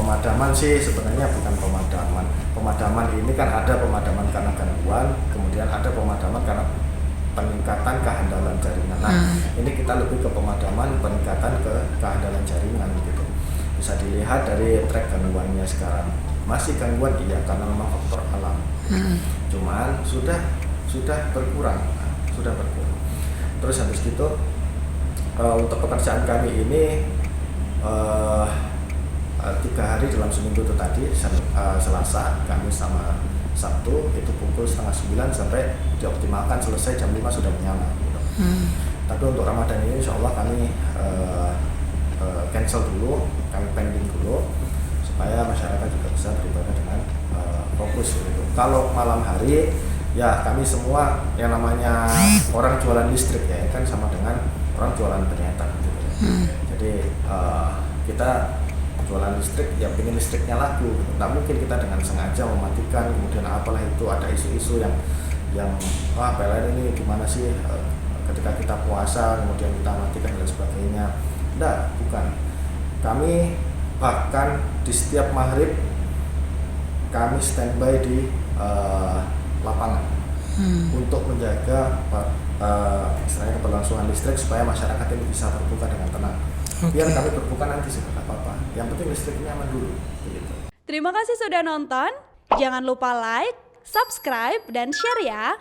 pemadaman sih sebenarnya bukan pemadaman. Pemadaman ini kan ada pemadaman karena gangguan, kemudian ada pemadaman karena peningkatan kehandalan jaringan. Nah, ini kita lebih ke pemadaman peningkatan kehandalan jaringan gitu. Bisa dilihat dari track gangguannya sekarang. Masih gangguan iya karena memang faktor alam. Cuman sudah berkurang. Terus habis itu untuk pekerjaan kami ini 3 hari dalam seminggu itu tadi, Selasa, Kamis sama Sabtu itu pukul 8:30 sampai dioptimalkan selesai jam 5 sudah menyala gitu. Tapi untuk Ramadan ini insya Allah kami cancel dulu, kami pending dulu supaya masyarakat juga bisa beribadah dengan fokus gitu. Kalau malam hari ya kami semua yang namanya orang jualan listrik ya kan sama dengan orang jualan ternyata gitu. Jadi kita jualan listrik ya pengen listriknya laku gitu. Nggak mungkin kita dengan sengaja mematikan kemudian apalah itu ada isu-isu yang wah PLN ini gimana sih ketika kita puasa kemudian kita matikan dan sebagainya. Nggak, bukan. Kami bahkan di setiap maghrib kami standby di lapangan untuk menjaga istilahnya keberlangsungan listrik supaya masyarakat ini bisa berbuka dengan tenang. Biar kami berbuka nanti sih nggak apa-apa. Yang penting listriknya aman dulu. Gitu. Terima kasih sudah nonton. Jangan lupa like, subscribe, dan share ya.